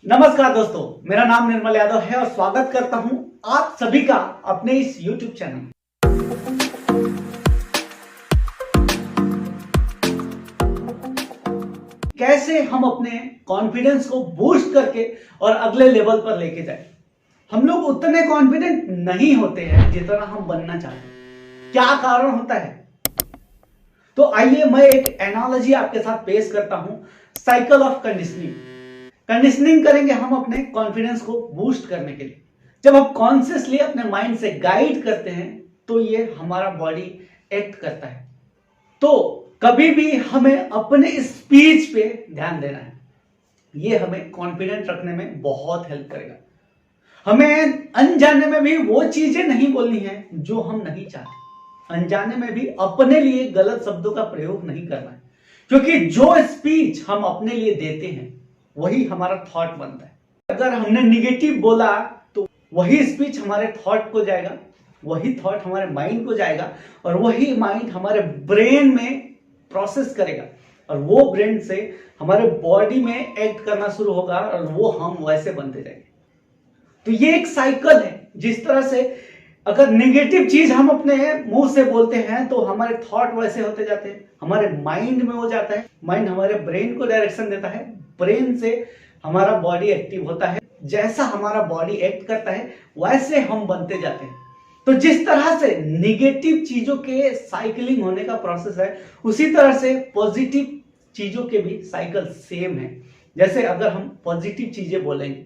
नमस्कार दोस्तों, मेरा नाम निर्मल यादव है और स्वागत करता हूं आप सभी का अपने इस YouTube चैनल में। कैसे हम अपने कॉन्फिडेंस को बूस्ट करके और अगले लेवल पर लेके जाए। हम लोग उतने कॉन्फिडेंट नहीं होते हैं जितना हम बनना चाहते हैं। क्या कारण होता है? तो आइए मैं एक एनालॉजी आपके साथ पेश करता हूं, साइकिल ऑफ कंडीशनिंग। कंडीशनिंग करेंगे हम अपने कॉन्फिडेंस को बूस्ट करने के लिए। जब हम कॉन्शियसली अपने माइंड से गाइड करते हैं तो ये हमारा बॉडी एक्ट करता है। तो कभी भी हमें अपने स्पीच पे ध्यान देना है। ये हमें कॉन्फिडेंट रखने में बहुत हेल्प करेगा। हमें अनजाने में भी वो चीजें नहीं बोलनी है जो हम नहीं चाहते। अनजाने में भी अपने लिए गलत शब्दों का प्रयोग नहीं करना है, क्योंकि जो स्पीच हम अपने लिए देते हैं वही हमारा थॉट बनता है। अगर हमने निगेटिव बोला तो वही स्पीच हमारे थॉट को जाएगा, वही थॉट हमारे माइंड को जाएगा और वही माइंड हमारे ब्रेन में प्रोसेस करेगा और वो ब्रेन से हमारे बॉडी में एक्ट करना शुरू होगा और वो हम वैसे बनते जाएंगे। तो ये एक साइकिल है। जिस तरह से अगर नेगेटिव चीज हम अपने मुंह से बोलते हैं तो हमारे थॉट वैसे होते जाते हैं, हमारे माइंड में हो जाता है, माइंड हमारे ब्रेन को डायरेक्शन देता है, ब्रेन से हमारा बॉडी एक्टिव होता है। जैसा हमारा बॉडी एक्ट करता है वैसे हम बनते जाते हैं। तो जिस तरह से निगेटिव चीजों के साइकिलिंग होने का प्रोसेस है, उसी तरह से पॉजिटिव चीजों के भी साइकिल सेम है। जैसे अगर हम पॉजिटिव चीजें बोलेंगे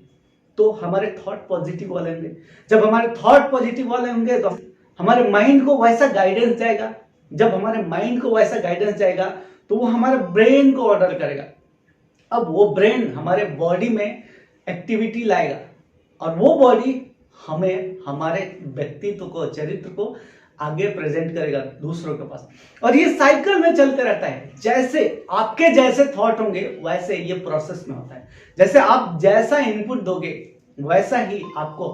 तो हमारे थॉट पॉजिटिव वाले होंगे। जब हमारे थॉट पॉजिटिव वाले होंगे तो हमारे माइंड को वैसा गाइडेंस जाएगा। जब हमारे माइंड को वैसा गाइडेंस जाएगा तो वो हमारे ब्रेन को ऑर्डर करेगा। अब वो ब्रेन हमारे बॉडी में एक्टिविटी लाएगा और वो बॉडी हमें हमारे व्यक्तित्व को, चरित्र को आगे प्रेजेंट करेगा दूसरों के पास। और ये साइकिल में चलते रहता है। जैसे आपके जैसे थॉट होंगे वैसे ये प्रोसेस में होता है। जैसे आप जैसा इनपुट दोगे वैसा ही आपको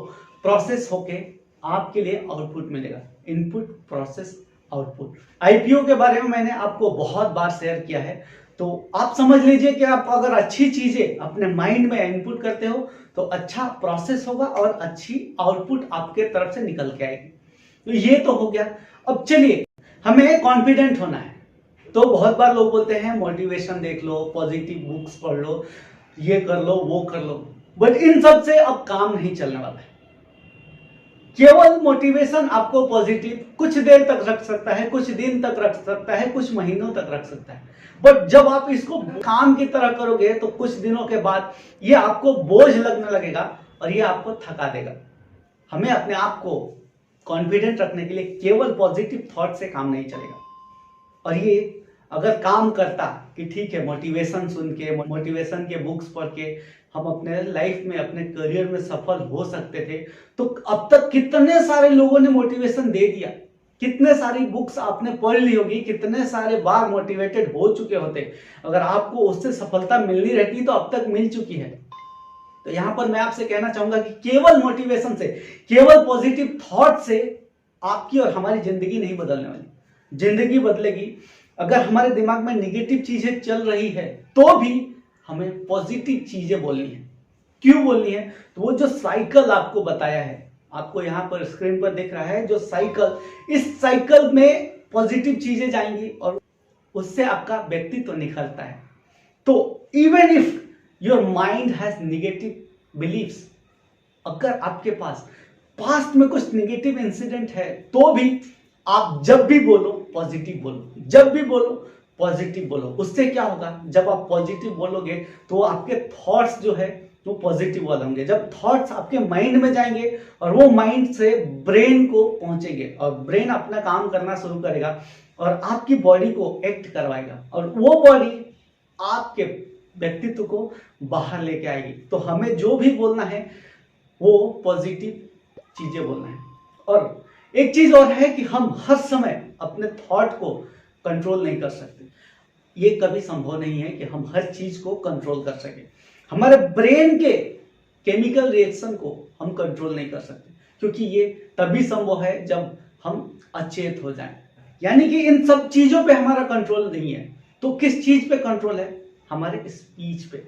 प्रोसेस होके आपके लिए आउटपुट मिलेगा। Input, process, output. आईपीओ के बारे में मैंने आपको बहुत बार शेयर किया है। तो आप समझ लीजिए कि आप अगर अच्छी चीजें अपने माइंड में इनपुट करते हो तो अच्छा प्रोसेस होगा और अच्छी आउटपुट आपके तरफ से निकल के आएगी। तो ये तो हो गया। अब चलिए, हमें कॉन्फिडेंट होना है। तो बहुत बार लोग बोलते हैं मोटिवेशन देख लो, पॉजिटिव बुक्स पढ़ लो, ये कर लो, वो कर लो, बट इन सब से अब काम नहीं चलने वाला है। केवल मोटिवेशन आपको पॉजिटिव कुछ देर तक रख सकता है, कुछ दिन तक रख सकता है, कुछ महीनों तक रख सकता है, बट जब आप इसको काम की तरह करोगे तो कुछ दिनों के बाद ये आपको बोझ लगने लगेगा और ये आपको थका देगा। हमें अपने आप को कॉन्फिडेंट रखने के लिए केवल पॉजिटिव थॉट से काम नहीं चलेगा। और ये अगर काम करता कि ठीक है, मोटिवेशन सुन के, मोटिवेशन के बुक्स पढ़ के हम अपने लाइफ में, अपने करियर में सफल हो सकते थे, तो अब तक कितने सारे लोगों ने मोटिवेशन दे दिया। कितने सारी बुक्स आपने पढ़ ली होगी, कितने सारे बार मोटिवेटेड हो चुके होते। अगर आपको उससे सफलता मिलनी रहती तो अब तक मिल चुकी है। तो यहां पर मैं आपसे कहना चाहूंगा कि केवल मोटिवेशन से, केवल पॉजिटिव थॉट से आपकी और हमारी जिंदगी नहीं बदलने वाली। जिंदगी बदलेगी अगर हमारे दिमाग में निगेटिव चीजें चल रही है तो भी हमें पॉजिटिव चीजें बोलनी है। क्यों बोलनी है? तो वो जो साइकिल आपको बताया है, आपको यहां पर स्क्रीन पर दिख रहा है जो साइकिल, इस साइकिल में पॉजिटिव चीजें जाएंगी और उससे आपका व्यक्तित्व निखरता है। तो even if your mind has negative believes, अगर आपके पास पास्ट में कुछ नेगेटिव इंसिडेंट है तो भी आप जब भी बोलो पॉजिटिव बोलो, जब भी बोलो पॉजिटिव बोलो। उससे क्या होगा? जब आप पॉजिटिव बोलोगे तो आपके थॉट्स जो है वो पॉजिटिव वाले होंगे। जब थॉट्स आपके माइंड में जाएंगे और वो माइंड से ब्रेन को पहुंचेंगे और ब्रेन अपना काम करना शुरू करेगा और आपकी बॉडी को एक्ट करवाएगा और वो बॉडी आपके व्यक्तित्व को बाहर लेके आएगी। तो हमें जो भी बोलना है वो पॉजिटिव चीजें बोलना है। और एक चीज और है कि हम हर समय अपने थॉट को कंट्रोल नहीं कर सकते। ये कभी संभव नहीं है कि हम हर चीज को कंट्रोल कर सके। हमारे ब्रेन के केमिकल रिएक्शन को हम कंट्रोल नहीं कर सकते, क्योंकि ये तभी संभव है जब हम अचेत हो जाएं। यानी कि इन सब चीजों पे हमारा कंट्रोल नहीं है। तो किस चीज पे कंट्रोल है? हमारे स्पीच पे।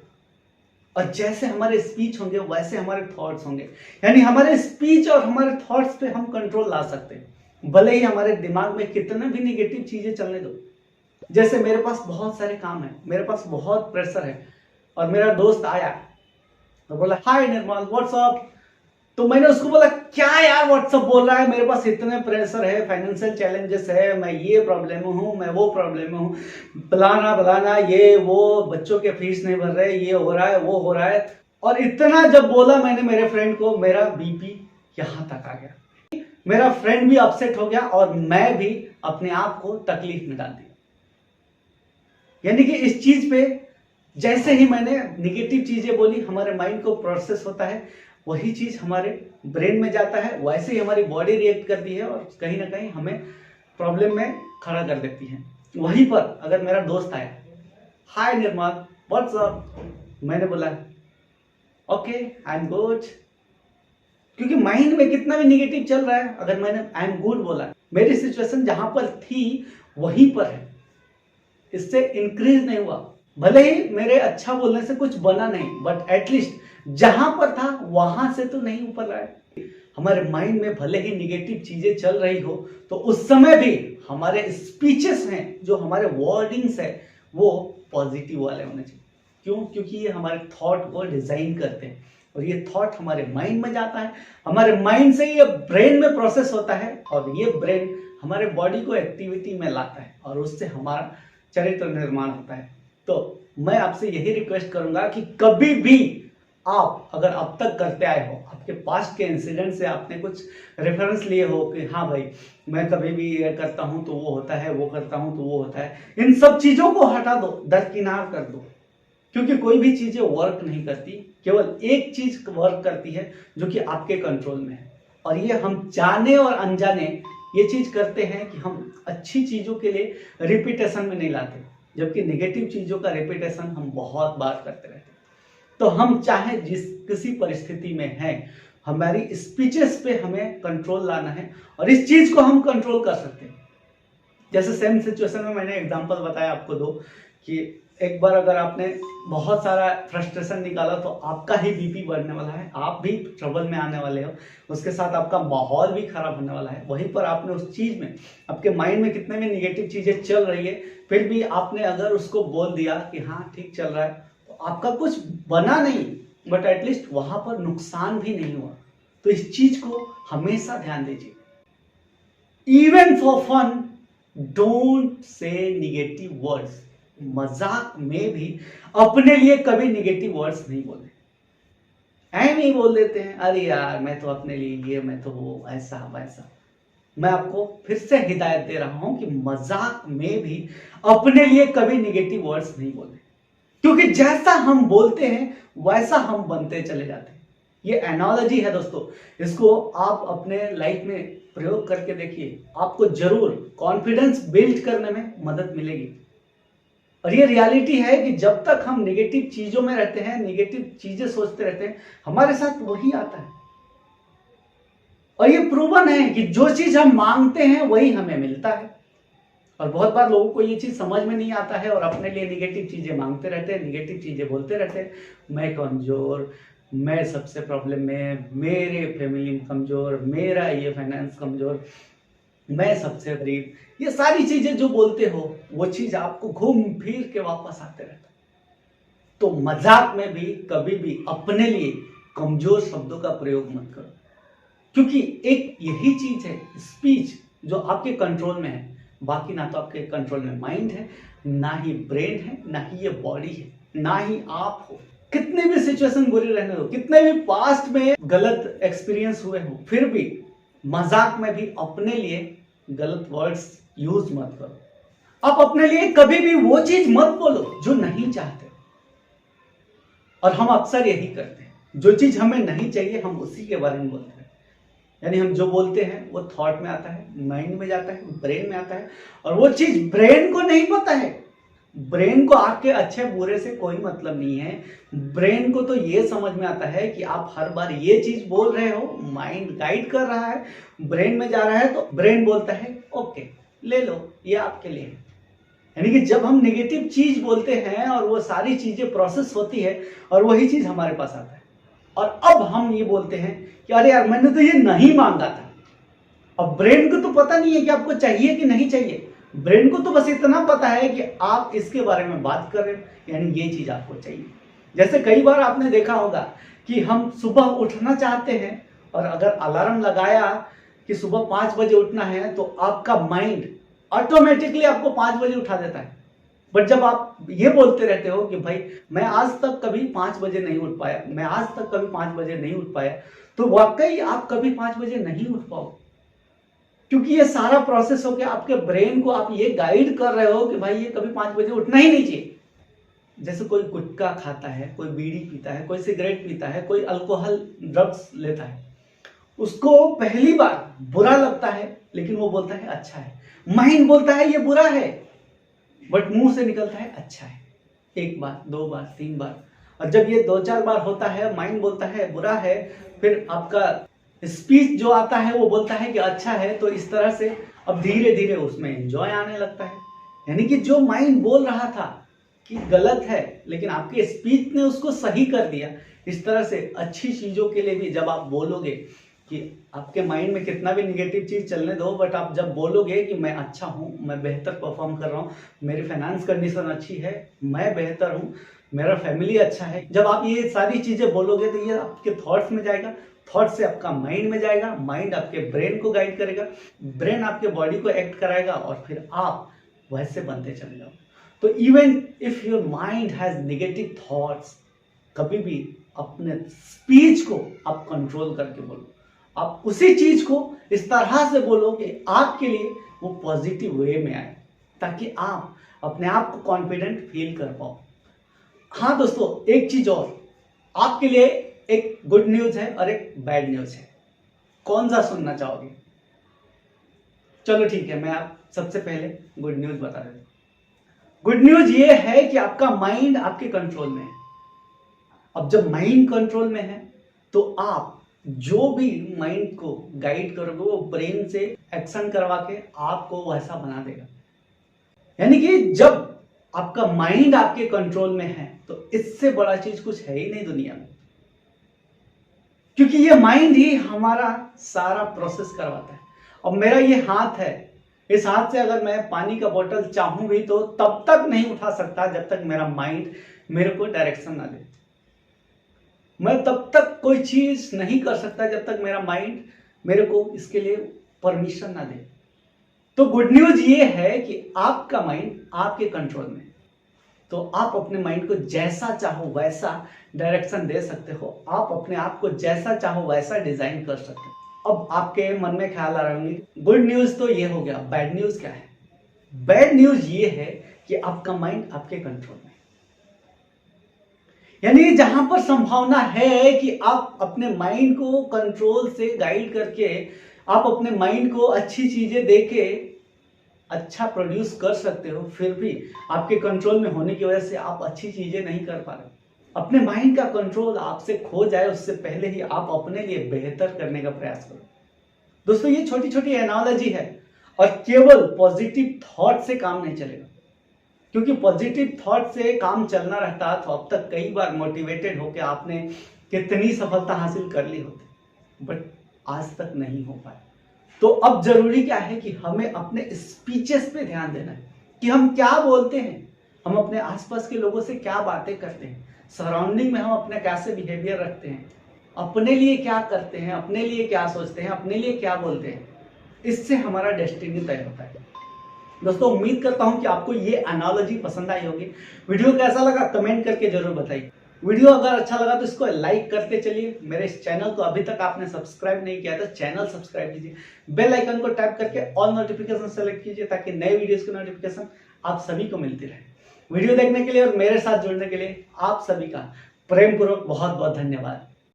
और जैसे हमारे स्पीच होंगे वैसे हमारे थॉट्स होंगे। यानी हमारे स्पीच और हमारे थॉट्स पे हम कंट्रोल ला सकते हैं, भले ही हमारे दिमाग में कितने भी निगेटिव चीजें चलने दो। जैसे मेरे पास बहुत सारे काम है, मेरे पास बहुत प्रेशर है, और मेरा दोस्त आया तो बोला हाय निर्मल व्हाट्सअप। तो मैंने उसको बोला क्या यार व्हाट्सअप बोल रहा है, मेरे पास इतने प्रेशर है, फाइनेंशियल चैलेंजेस है, मैं ये प्रॉब्लम में हूँ, मैं वो प्रॉब्लम में हूँ, फलाना फलाना ये वो, बच्चों के फीस नहीं भर रहे, ये हो रहा है वो हो रहा है। और इतना जब बोला मैंने मेरे फ्रेंड को, मेरा बीपी यहां तक आ गया, मेरा फ्रेंड भी अपसेट हो गया और मैं भी अपने आप को तकलीफ में डाल दिया। यानी कि इस चीज पे जैसे ही मैंने निगेटिव चीजें बोली, हमारे माइंड को प्रोसेस होता है, वही चीज हमारे ब्रेन में जाता है, वैसे ही हमारी बॉडी रिएक्ट करती है और कहीं ना कहीं हमें प्रॉब्लम में खड़ा कर देती है। वहीं पर अगर मेरा दोस्त आया हाय निर्मल व्हाट्सअप, मैंने बोला ओके आई एम गुड, क्योंकि माइंड में कितना भी निगेटिव चल रहा है, अगर मैंने आई एम गुड बोला, मेरी सिचुएशन जहां पर थी वहीं पर है, इससे इंक्रीज नहीं हुआ। भले ही मेरे अच्छा बोलने से कुछ बना नहीं, बट एटलीस्ट जहां पर था वहां से तो नहीं ऊपर रहा है। हमारे माइंड में भले ही निगेटिव चीजें चल रही हो, तो उस समय भी हमारे स्पीचेस हैं, जो हमारे वर्डिंग्स है, वो पॉजिटिव वाले होने चाहिए। क्यों? क्योंकि ये हमारे थॉट को डिजाइन करते हैं और ये थॉट हमारे माइंड में जाता है, हमारे माइंड से ये ब्रेन में प्रोसेस होता है और ये ब्रेन हमारे बॉडी को एक्टिविटी में लाता है और उससे हमारा चरित्र निर्माण होता है। तो मैं आपसे यही रिक्वेस्ट करूंगा कि कभी भी आप अगर अब तक करते आए हो, आपके पास्ट के इंसिडेंट से आपने कुछ रेफरेंस लिए हो कि हाँ भाई मैं कभी भी ये करता हूं तो वो होता है, वो करता हूं तो वो होता है, इन सब चीजों को हटा दो, दरकिनार कर दो, क्योंकि कोई भी चीजें वर्क नहीं करती, केवल एक चीज वर्क करती है जो कि आपके कंट्रोल में है। और ये हम जाने और अनजाने ये चीज करते हैं कि हम अच्छी चीजों के लिए रिपीटेशन में नहीं लाते, जबकि नेगेटिव चीजों का रिपीटेशन हम बहुत बार करते रहते हैं। तो हम चाहे जिस किसी परिस्थिति में हैं, हमारी स्पीचेस पे हमें कंट्रोल लाना है और इस चीज को हम कंट्रोल कर सकते हैं। जैसे सेम सिचुएशन में मैंने एग्जांपल बताया आपको दो कि एक बार अगर आपने बहुत सारा फ्रस्ट्रेशन निकाला तो आपका ही बीपी बढ़ने वाला है, आप भी ट्रबल में आने वाले हो, उसके साथ आपका माहौल भी खराब होने वाला है। वहीं पर आपने उस चीज में, आपके माइंड में कितने भी निगेटिव चीजें चल रही है, फिर भी आपने अगर उसको बोल दिया कि हाँ ठीक चल रहा है, तो आपका कुछ बना नहीं, बट एटलीस्ट वहां पर नुकसान भी नहीं हुआ। तो इस चीज को हमेशा ध्यान दीजिए। Even for fun don't say negative words. मजाक में भी अपने लिए कभी निगेटिव वर्ड्स नहीं बोले। ऐम ही बोल देते हैं, अरे यार मैं तो अपने लिए ये, मैं तो वो, ऐसा वैसा। मैं आपको फिर से हिदायत दे रहा हूं कि मजाक में भी अपने लिए कभी निगेटिव वर्ड्स नहीं बोले, क्योंकि जैसा हम बोलते हैं वैसा हम बनते चले जाते हैं। ये एनालॉजी है दोस्तों, इसको आप अपने लाइफ में प्रयोग करके देखिए, आपको जरूर कॉन्फिडेंस बिल्ड करने में मदद मिलेगी। और ये रियलिटी है कि जब तक हम नेगेटिव चीजों में रहते हैं, नेगेटिव चीजें सोचते रहते हैं, हमारे साथ वही आता है। और ये प्रूवन है कि जो चीज हम मांगते हैं वही हमें मिलता है। और बहुत बार लोगों को ये चीज समझ में नहीं आता है और अपने लिए नेगेटिव चीजें मांगते रहते हैं, नेगेटिव चीजें बोलते रहते हैं। मैं कमजोर, मैं सबसे प्रॉब्लम में, मेरे फैमिली कमजोर, मेरा ये फाइनेंस कमजोर, मैं सबसे गरीब, ये सारी चीजें जो बोलते हो वो चीज आपको घूम फिर के वापस आते रहता है। तो मजाक में भी कभी भी अपने लिए कमजोर शब्दों का प्रयोग मत करो, क्योंकि एक यही चीज है स्पीच जो आपके कंट्रोल में है। बाकी ना तो आपके कंट्रोल में माइंड है, ना ही ब्रेन है, ना ही ये बॉडी है, ना ही आप हो। कितने भी सिचुएशन बुरी रहने दो, कितने भी पास्ट में गलत एक्सपीरियंस हुए हो, फिर भी मजाक में भी अपने लिए गलत वर्ड्स यूज मत करो। आप अपने लिए कभी भी वो चीज मत बोलो जो नहीं चाहते। और हम अक्सर यही करते हैं, जो चीज हमें नहीं चाहिए हम उसी के बारे में बोलते हैं। यानी हम जो बोलते हैं वो थॉट में आता है, माइंड में जाता है, ब्रेन में आता है, और वो चीज ब्रेन को नहीं पता है। ब्रेन को आपके अच्छे बुरे से कोई मतलब नहीं है। ब्रेन को तो ये समझ में आता है कि आप हर बार ये चीज बोल रहे हो, माइंड गाइड कर रहा है, ब्रेन में जा रहा है, तो ब्रेन बोलता है ओके ले लो, ये आपके लिए है। यानी कि जब हम नेगेटिव चीज बोलते हैं और वो सारी चीजें प्रोसेस होती है और वही चीज हमारे पास आता है, और अब हम ये बोलते हैं कि अरे यार मैंने तो ये नहीं मांगा था। अब ब्रेन को तो पता नहीं है कि आपको चाहिए कि नहीं चाहिए, ब्रेन को तो बस इतना पता है कि आप इसके बारे में बात कर रहे हो, यानी ये चीज आपको चाहिए। जैसे कई बार आपने देखा होगा कि हम सुबह उठना चाहते हैं और अगर अलार्म लगाया कि सुबह 5 बजे उठना है तो आपका माइंड ऑटोमेटिकली आपको 5 बजे उठा देता है। बट जब आप ये बोलते रहते हो कि भाई मैं आज तक कभी 5 बजे नहीं उठ पाया, मैं आज तक कभी 5 बजे नहीं उठ पाया, तो वाकई आप कभी 5 बजे नहीं उठ पाओ, क्योंकि ये सारा प्रोसेस हो गया। आपके ब्रेन को आप ये गाइड कर रहे हो कि भाई ये कभी 5 बजे उठना ही नहीं चाहिए। जैसे कोई गुटखा खाता है, कोई बीड़ी पीता है, कोई सिगरेट पीता है, कोई अल्कोहल ड्रग्स लेता है, उसको पहली बार बुरा लगता है लेकिन वो बोलता है अच्छा है। माइंड बोलता है ये बुरा है, बट मुंह से निकलता है अच्छा है। 1 बार, 2 बार, 3 बार, और जब ये 2-4 बार होता है, माइंड बोलता है बुरा है, फिर आपका स्पीच जो आता है वो बोलता है कि अच्छा है। तो इस तरह से अब धीरे धीरे उसमें एंजॉय आने लगता है। यानी कि जो माइंड बोल रहा था कि गलत है, लेकिन आपके स्पीच ने उसको सही कर दिया। इस तरह से अच्छी चीजों के लिए भी जब आप बोलोगे कि आपके माइंड में कितना भी निगेटिव चीज चलने दो, बट आप जब बोलोगे कि मैं अच्छा हूं, मैं बेहतर परफॉर्म कर रहा हूं, मेरी फाइनेंस कंडीशन अच्छी है, मैं बेहतर हूं, मेरा फैमिली अच्छा है, जब आप ये सारी चीजें बोलोगे तो ये आपके थॉट्स में जाएगा, थॉट से आपका माइंड में जाएगा, माइंड आपके ब्रेन को गाइड करेगा, ब्रेन आपके बॉडी को एक्ट कराएगा, और फिर आप वैसे बनते चले जाओ। तो even if your mind has negative thoughts, कभी भी अपने स्पीच को आप कंट्रोल करके बोलो। आप उसी चीज को इस तरह से बोलो कि आपके लिए वो पॉजिटिव वे में आए, ताकि आप अपने आप को कॉन्फिडेंट फील कर पाओ। हाँ दोस्तों, एक चीज और आपके लिए, एक गुड न्यूज है और एक बैड न्यूज है। कौन सा सुनना चाहोगे? चलो ठीक है, मैं आप सबसे पहले गुड न्यूज बता देता हूं। गुड न्यूज ये है कि आपका माइंड आपके कंट्रोल में है। अब जब माइंड कंट्रोल में है तो आप जो भी माइंड को गाइड करोगे वो ब्रेन से एक्शन करवा के आपको वैसा बना देगा। यानी कि जब आपका माइंड आपके कंट्रोल में है तो इससे बड़ा चीज कुछ है ही नहीं दुनिया में, क्योंकि ये माइंड ही हमारा सारा प्रोसेस करवाता है। अब मेरा ये हाथ है, इस हाथ से अगर मैं पानी का बोतल चाहूं भी तो तब तक नहीं उठा सकता जब तक मेरा माइंड मेरे को डायरेक्शन ना दे। मैं तब तक कोई चीज नहीं कर सकता जब तक मेरा माइंड मेरे को इसके लिए परमिशन ना दे। तो गुड न्यूज ये है कि आपका माइंड आपके कंट्रोल में, तो आप अपने माइंड को जैसा चाहो वैसा डायरेक्शन दे सकते हो, आप अपने आप को जैसा चाहो वैसा डिजाइन कर सकते हो। अब आपके मन में ख्याल आ रहे होंगे गुड न्यूज तो ये हो गया, बैड न्यूज क्या है? बैड न्यूज ये है कि आपका माइंड आपके कंट्रोल में, यानी जहां पर संभावना है कि आप अपने माइंड को कंट्रोल से गाइड करके आप अपने माइंड को अच्छी चीजें देके अच्छा प्रोड्यूस कर सकते हो, फिर भी आपके कंट्रोल में होने की वजह से आप अच्छी चीजें नहीं कर पा रहे। अपने माइंड का कंट्रोल आपसे खो जाए उससे पहले ही आप अपने लिए बेहतर करने का प्रयास करो। दोस्तों, ये छोटी छोटी एनालॉजी है और केवल पॉजिटिव थॉट से काम नहीं चलेगा, क्योंकि पॉजिटिव थॉट से काम चलना रहता तो अब तक कई बार मोटिवेटेड होकर आपने कितनी सफलता हासिल कर ली होती, बट आज तक नहीं हो पाया। तो अब जरूरी क्या है कि हमें अपने स्पीचेस पे ध्यान देना है कि हम क्या बोलते हैं, हम अपने आसपास के लोगों से क्या बातें करते हैं, सराउंडिंग में हम अपने कैसे बिहेवियर रखते हैं, अपने लिए क्या करते हैं, अपने लिए क्या सोचते हैं, अपने लिए क्या बोलते हैं। इससे हमारा डेस्टिनी तय होता है। दोस्तों, उम्मीद करता हूं कि आपको ये एनालॉजी पसंद आई होगी। वीडियो कैसा लगा कमेंट करके जरूर बताइए। वीडियो अगर अच्छा लगा तो इसको लाइक करते चलिए। मेरे इस चैनल को अभी तक आपने सब्सक्राइब नहीं किया तो चैनल सब्सक्राइब कीजिए, बेल आइकन को टैप करके ऑल नोटिफिकेशन सेलेक्ट कीजिए ताकि नए वीडियोस की नोटिफिकेशन आप सभी को मिलती रहे। वीडियो देखने के लिए और मेरे साथ जुड़ने के लिए आप सभी का प्रेम पूर्वक बहुत बहुत धन्यवाद।